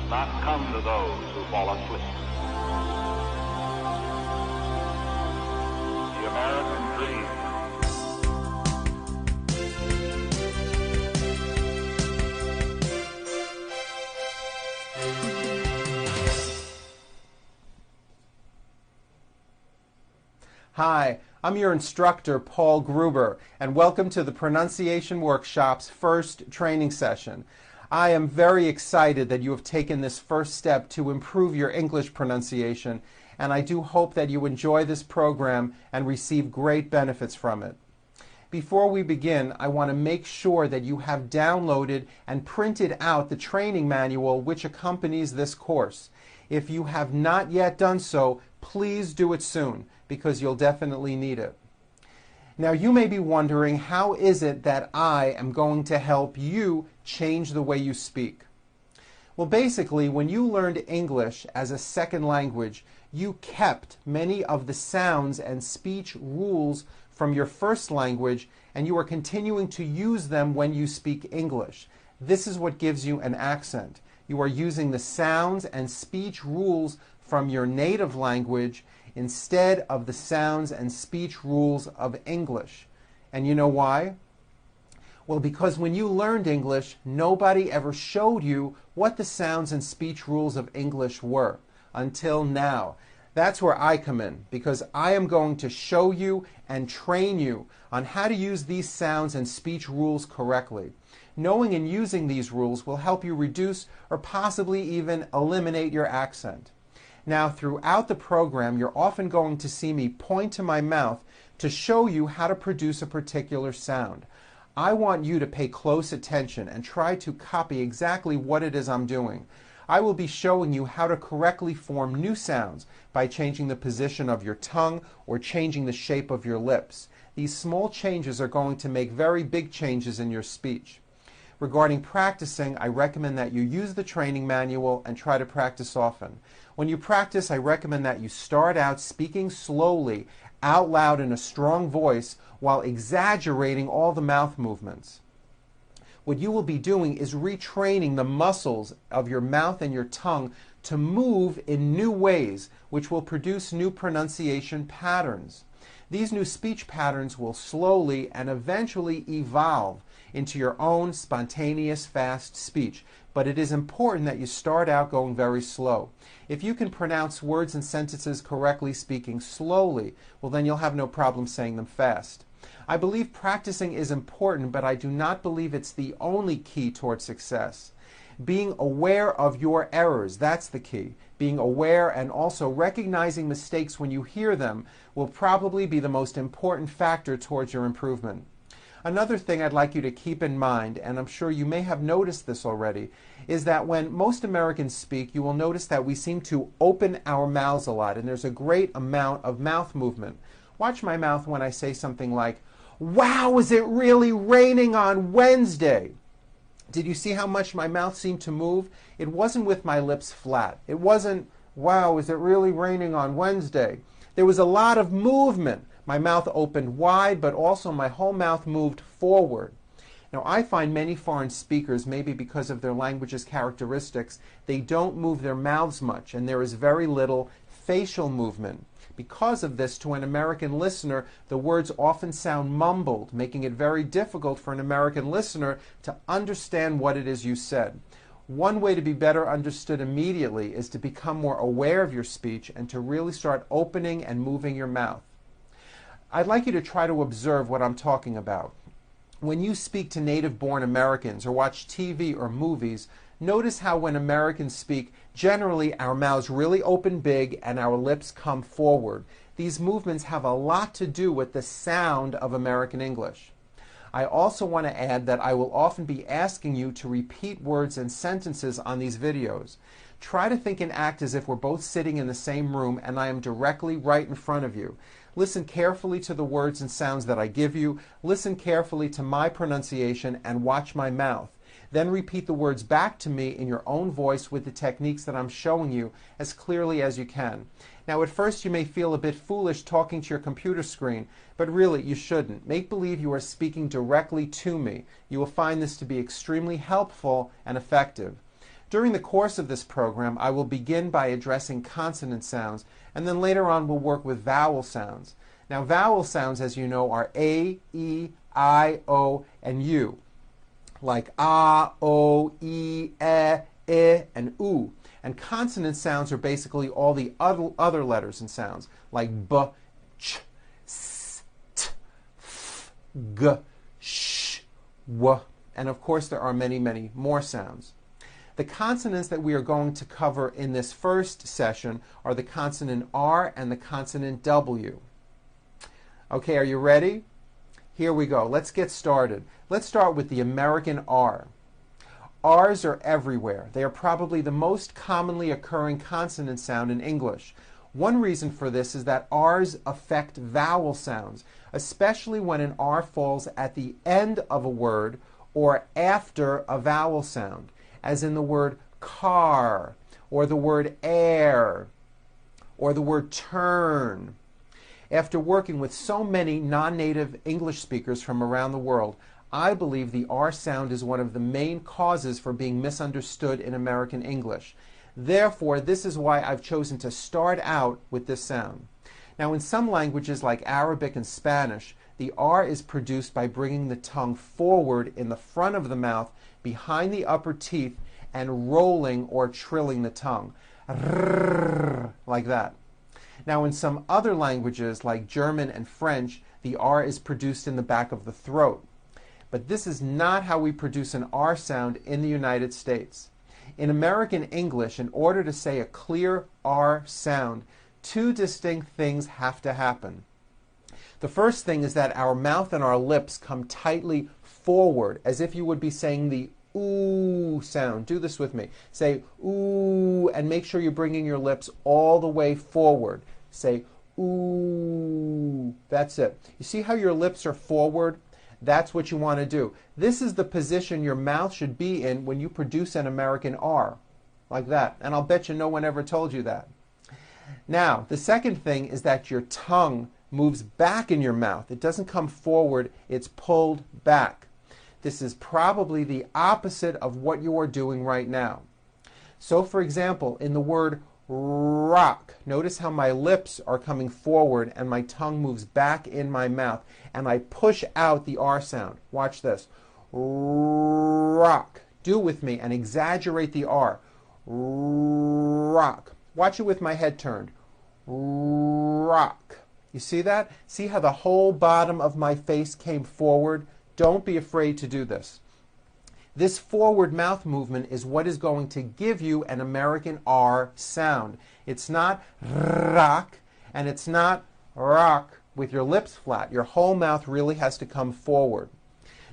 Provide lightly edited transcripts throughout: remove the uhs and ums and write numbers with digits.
not come to those who fall asleep. The American dream. Hi, I'm your instructor, Paul Gruber, and welcome to the Pronunciation Workshop's first training session. I am very excited that you have taken this first step to improve your English pronunciation, and I do hope that you enjoy this program and receive great benefits from it. Before we begin, I want to make sure that you have downloaded and printed out the training manual which accompanies this course. If you have not yet done so, please do it soon, because you'll definitely need it. Now you may be wondering, how is it that I am going to help you change the way you speak? Well, basically, when you learned English as a second language, you kept many of the sounds and speech rules from your first language, and you are continuing to use them when you speak English. This is what gives you an accent. You are using the sounds and speech rules from your native language instead of the sounds and speech rules of English. And you know why? Well, because when you learned English, nobody ever showed you what the sounds and speech rules of English were until now. That's where I come in, because I am going to show you and train you on how to use these sounds and speech rules correctly. Knowing and using these rules will help you reduce or possibly even eliminate your accent. Now, throughout the program, you're often going to see me point to my mouth to show you how to produce a particular sound. I want you to pay close attention and try to copy exactly what it is I'm doing. I will be showing you how to correctly form new sounds by changing the position of your tongue or changing the shape of your lips. These small changes are going to make very big changes in your speech. Regarding practicing, I recommend that you use the training manual and try to practice often. When you practice, I recommend that you start out speaking slowly, out loud in a strong voice, while exaggerating all the mouth movements. What you will be doing is retraining the muscles of your mouth and your tongue to move in new ways, which will produce new pronunciation patterns. These new speech patterns will slowly and eventually evolve into your own spontaneous, fast speech. But it is important that you start out going very slow. If you can pronounce words and sentences correctly speaking slowly, well, then you'll have no problem saying them fast. I believe practicing is important, but I do not believe it's the only key toward success. Being aware of your errors, that's the key. Being aware and also recognizing mistakes when you hear them will probably be the most important factor towards your improvement. Another thing I'd like you to keep in mind, and I'm sure you may have noticed this already, is that when most Americans speak, you will notice that we seem to open our mouths a lot, and there's a great amount of mouth movement. Watch my mouth when I say something like, "Wow, is it really raining on Wednesday?" Did you see how much my mouth seemed to move? It wasn't with my lips flat. It wasn't, "Wow, is it really raining on Wednesday?" There was a lot of movement. My mouth opened wide, but also my whole mouth moved forward. Now, I find many foreign speakers, maybe because of their language's characteristics, they don't move their mouths much, and there is very little facial movement. Because of this, to an American listener, the words often sound mumbled, making it very difficult for an American listener to understand what it is you said. One way to be better understood immediately is to become more aware of your speech and to really start opening and moving your mouth. I'd like you to try to observe what I'm talking about. When you speak to native-born Americans or watch TV or movies, notice how when Americans speak, generally our mouths really open big and our lips come forward. These movements have a lot to do with the sound of American English. I also want to add that I will often be asking you to repeat words and sentences on these videos. Try to think and act as if we're both sitting in the same room and I am directly right in front of you. Listen carefully to the words and sounds that I give you. Listen carefully to my pronunciation and watch my mouth. Then repeat the words back to me in your own voice with the techniques that I'm showing you as clearly as you can. Now, at first you may feel a bit foolish talking to your computer screen, but really you shouldn't. Make believe you are speaking directly to me. You will find this to be extremely helpful and effective. During the course of this program, I will begin by addressing consonant sounds, and then later on we'll work with vowel sounds. Now, vowel sounds, as you know, are A, E, I, O, and U, like A, O, E, I, and U. And consonant sounds are basically all the other letters and sounds, like B, Ch, S, T, F, G, Sh, W. And of course, there are many, many more sounds. The consonants that we are going to cover in this first session are the consonant R and the consonant W. Okay, are you ready? Here we go. Let's get started. Let's start with the American R. R's are everywhere. They are probably the most commonly occurring consonant sound in English. One reason for this is that R's affect vowel sounds, especially when an R falls at the end of a word or after a vowel sound, as in the word car, or the word air, or the word turn. After working with so many non-native English speakers from around the world, I believe the R sound is one of the main causes for being misunderstood in American English. Therefore, this is why I've chosen to start out with this sound. Now, in some languages like Arabic and Spanish, the R is produced by bringing the tongue forward in the front of the mouth, behind the upper teeth, and rolling or trilling the tongue, like that. Now, in some other languages like German and French, the R is produced in the back of the throat. But this is not how we produce an R sound in the United States. In American English, in order to say a clear R sound, two distinct things have to happen. The first thing is that our mouth and our lips come tightly forward, as if you would be saying the ooh sound. Do this with me. Say ooh, and make sure you're bringing your lips all the way forward. Say ooh. That's it. You see how your lips are forward? That's what you want to do. This is the position your mouth should be in when you produce an American R, like that. And I'll bet you no one ever told you that. Now, the second thing is that your tongue moves back in your mouth. It doesn't come forward, it's pulled back. This is probably the opposite of what you are doing right now. So, for example, in the word rock, notice how my lips are coming forward and my tongue moves back in my mouth, and I push out the R sound. Watch this. Rock. Do with me and exaggerate the R. Rock. Watch it with my head turned. Rock. You see that? See how the whole bottom of my face came forward? Don't be afraid to do this. This forward mouth movement is what is going to give you an American R sound. It's not rock, and it's not rock with your lips flat. Your whole mouth really has to come forward.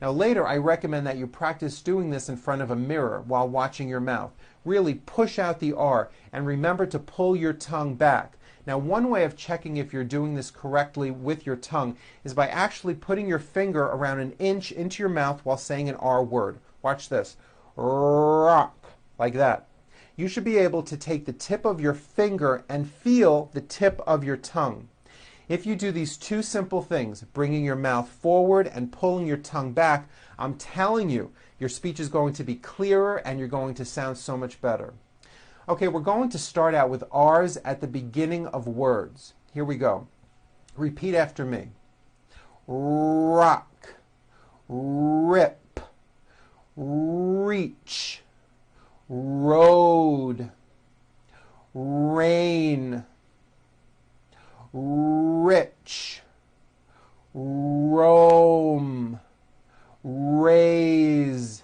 Now later, I recommend that you practice doing this in front of a mirror while watching your mouth. Really push out the R, and remember to pull your tongue back. Now, one way of checking if you're doing this correctly with your tongue is by actually putting your finger around an inch into your mouth while saying an R word. Watch this. Rock. Like that. You should be able to take the tip of your finger and feel the tip of your tongue. If you do these two simple things, bringing your mouth forward and pulling your tongue back, I'm telling you, your speech is going to be clearer and you're going to sound so much better. Okay, we're going to start out with R's at the beginning of words. Here we go. Repeat after me. Rock, rip, reach, road, rain, rich, roam, raise,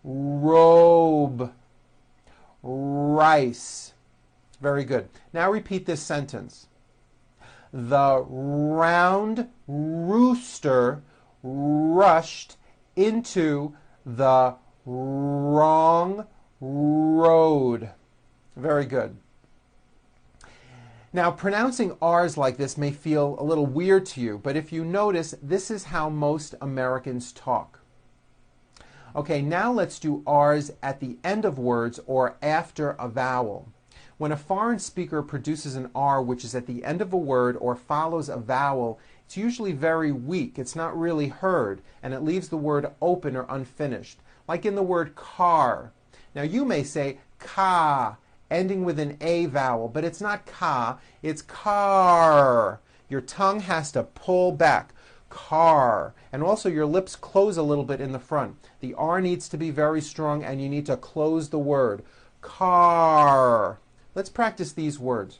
robe, rice. Very good. Now repeat this sentence. The round rooster rushed into the wrong road. Very good. Now, pronouncing R's like this may feel a little weird to you, but if you notice, this is how most Americans talk. Okay, now let's do R's at the end of words or after a vowel. When a foreign speaker produces an R which is at the end of a word or follows a vowel, it's usually very weak. It's not really heard, and it leaves the word open or unfinished. Like in the word car. Now you may say ka, ending with an A vowel, but it's not ka, it's car. Your tongue has to pull back. Car. And also your lips close a little bit in the front. The R needs to be very strong and you need to close the word. Car. Let's practice these words.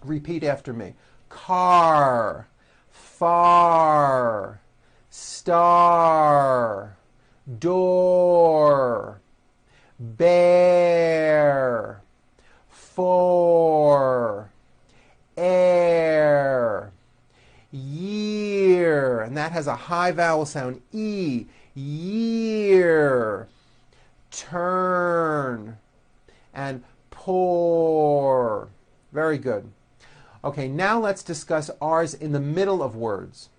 Repeat after me. Car. Far. Star. Door. Bear. For. Air. Year, and that has a high vowel sound, E, year, turn, and pour. Very good. Okay, now let's discuss R's in the middle of words.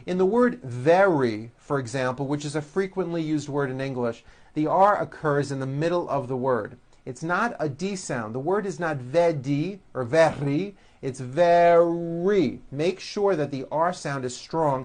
In the word very, for example, which is a frequently used word in English, the R occurs in the middle of the word. It's not a D sound. The word is not vedi or very. It's very. Make sure that the R sound is strong